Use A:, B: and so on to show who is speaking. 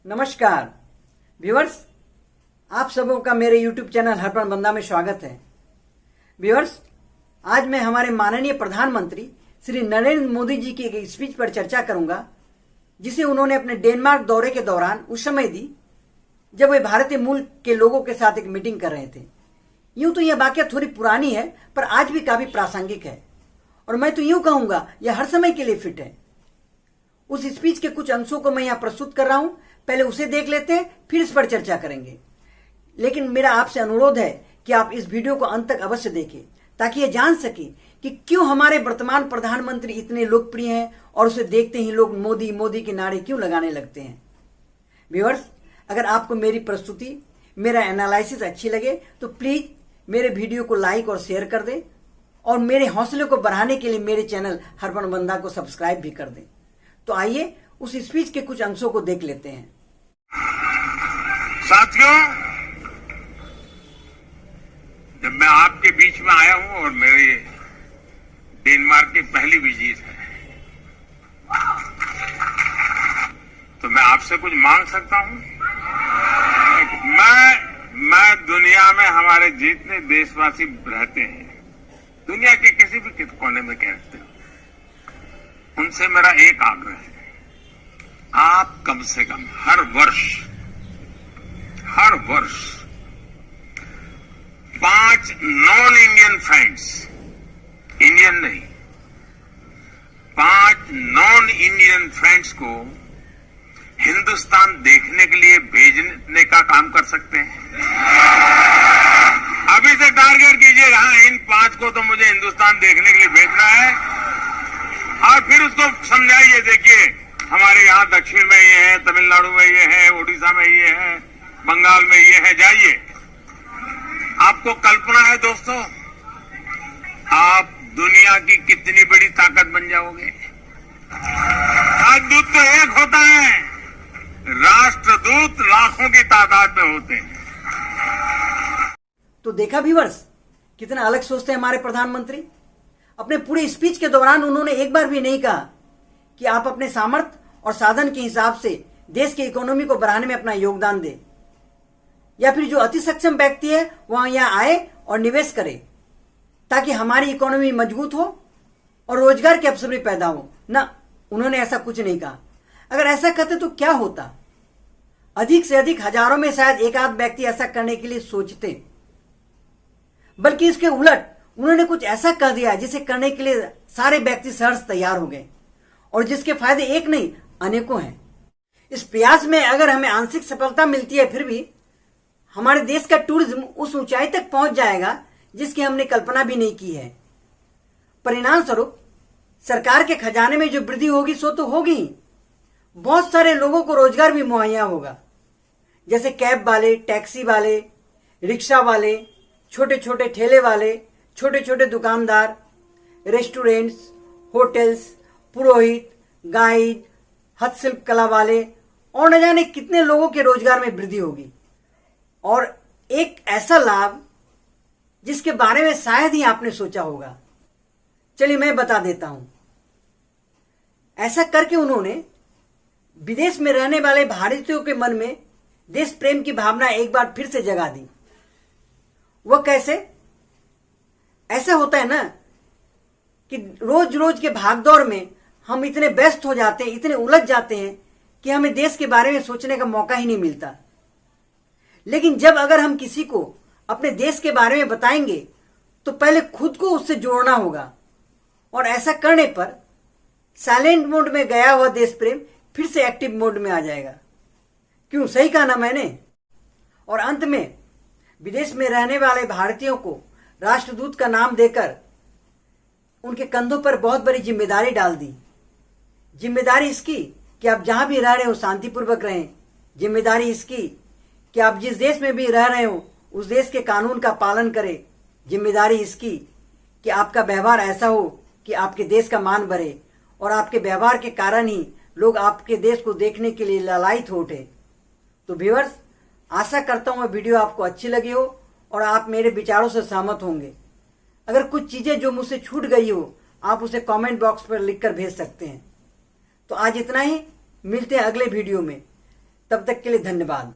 A: नमस्कार व्यूअर्स, आप सबों का मेरे YouTube चैनल हरपन बंदा में स्वागत है। व्यूअर्स, आज मैं हमारे माननीय प्रधानमंत्री श्री नरेंद्र मोदी जी की एक स्पीच पर चर्चा करूंगा, जिसे उन्होंने अपने डेनमार्क दौरे के दौरान उस समय दी जब वे भारतीय मूल के लोगों के साथ एक मीटिंग कर रहे थे। यूं तो यह वाकया थोड़ी पुरानी है, पर आज भी काफी प्रासंगिक है और मैं तो यूं कहूंगा यह हर समय के लिए फिट है। उस स्पीच के कुछ अंशों को मैं यहां प्रस्तुत कर रहा हूं, पहले उसे देख लेते हैं, फिर इस पर चर्चा करेंगे। लेकिन मेरा आपसे अनुरोध है कि आप इस वीडियो को अंत तक अवश्य देखें, ताकि ये जान सके कि क्यों हमारे वर्तमान प्रधानमंत्री इतने लोकप्रिय हैं और उसे देखते ही लोग मोदी मोदी के नारे क्यों लगाने लगते हैं। व्यूअर्स, अगर आपको मेरी प्रस्तुति, मेरा एनालिसिस अच्छी लगे तो प्लीज मेरे वीडियो को लाइक और शेयर कर दें और मेरे हौसले को बढ़ाने के लिए मेरे चैनल हरपन बंदा को सब्सक्राइब भी कर दें। तो आइए उस स्पीच के कुछ अंशों को देख लेते हैं।
B: साथियों, जब मैं आपके बीच में आया हूं और मेरी डेनमार्क की पहली विजिट है, तो मैं आपसे कुछ मांग सकता हूं। मैं दुनिया में हमारे जितने देशवासी रहते हैं, दुनिया के किसी भी कोने में कहते हो, उनसे मेरा एक आग्रह है, आप कम से कम हर वर्ष 5 नॉन इंडियन फ्रेंड्स, इंडियन नहीं, 5 नॉन इंडियन फ्रेंड्स को हिंदुस्तान देखने के लिए भेजने का काम कर सकते हैं। अभी से टारगेट कीजिए, हाँ, इन 5 को तो मुझे हिंदुस्तान देखने के लिए भेजना है, और फिर उसको समझाइए। देखिए, हमारे यहाँ दक्षिण में ये है, तमिलनाडु में ये है, उड़ीसा में ये है, बंगाल में ये है, जाइए। आपको कल्पना है दोस्तों, आप दुनिया की कितनी बड़ी ताकत बन जाओगे। राजदूत तो एक होता है, राष्ट्रदूत लाखों की तादाद में होते हैं।
A: तो देखा व्यूअर्स, कितना अलग सोचते हैं हमारे प्रधानमंत्री। अपने पूरे स्पीच के दौरान उन्होंने एक बार भी नहीं कहा कि आप अपने सामर्थ्य और साधन के हिसाब से देश की इकोनॉमी को बढ़ाने में अपना योगदान दें, या फिर जो अति सक्षम व्यक्ति है वह यहाँ आए और निवेश करे, ताकि हमारी इकोनॉमी मजबूत हो और रोजगार के अवसर भी पैदा हो। ना, उन्होंने ऐसा कुछ नहीं कहा। अगर ऐसा करते तो क्या होता? अधिक से अधिक हजारों में शायद एक आध व्यक्ति ऐसा करने के लिए सोचते, बल्कि इसके उलट उन्होंने कुछ ऐसा कह दिया जिसे करने के लिए सारे व्यक्ति सहर्ष तैयार हो गए, और जिसके फायदे एक नहीं अनेकों हैं। इस प्रयास में अगर हमें आंशिक सफलता मिलती है, फिर भी हमारे देश का टूरिज्म उस ऊंचाई तक पहुंच जाएगा जिसकी हमने कल्पना भी नहीं की है। परिणाम स्वरूप सरकार के खजाने में जो वृद्धि होगी सो तो होगी, बहुत सारे लोगों को रोजगार भी मुहैया होगा, जैसे कैब वाले, टैक्सी वाले, रिक्शा वाले, छोटे छोटे ठेले वाले, छोटे छोटे दुकानदार, रेस्टोरेंट्स, होटल्स, पुरोहित, गाइड, हस्तशिल्प कला वाले, और न जाने कितने लोगों के रोजगार में वृद्धि होगी। और एक ऐसा लाभ जिसके बारे में शायद ही आपने सोचा होगा। चलिए मैं बता देता हूं। ऐसा करके उन्होंने विदेश में रहने वाले भारतीयों के मन में देश प्रेम की भावना एक बार फिर से जगा दी। वह कैसे? ऐसा होता है ना कि रोज रोज के भागदौड़ में हम इतने व्यस्त हो जाते हैं, इतने उलझ जाते हैं कि हमें देश के बारे में सोचने का मौका ही नहीं मिलता। लेकिन जब अगर हम किसी को अपने देश के बारे में बताएंगे तो पहले खुद को उससे जोड़ना होगा, और ऐसा करने पर साइलेंट मोड में गया हुआ देश प्रेम फिर से एक्टिव मोड में आ जाएगा। क्यों, सही कहा ना मैंने? और अंत में विदेश में रहने वाले भारतीयों को राष्ट्रदूत का नाम देकर उनके कंधों पर बहुत बड़ी जिम्मेदारी डाल दी। जिम्मेदारी इसकी कि आप जहां भी रह रहे हो शांतिपूर्वक रहें। जिम्मेदारी इसकी कि आप जिस देश में भी रह रहे हो उस देश के कानून का पालन करें। जिम्मेदारी इसकी कि आपका व्यवहार ऐसा हो कि आपके देश का मान बढ़े, और आपके व्यवहार के कारण ही लोग आपके देश को देखने के लिए लालायित हो उठे। तो व्यूअर्स, आशा करता हूं वीडियो आपको अच्छी लगी हो और आप मेरे विचारों से सहमत होंगे। अगर कुछ चीजें जो मुझसे छूट गई हो, आप उसे कमेंट बॉक्स पर लिखकर भेज सकते हैं। तो आज इतना ही, मिलते हैं अगले वीडियो में। तब तक के लिए धन्यवाद।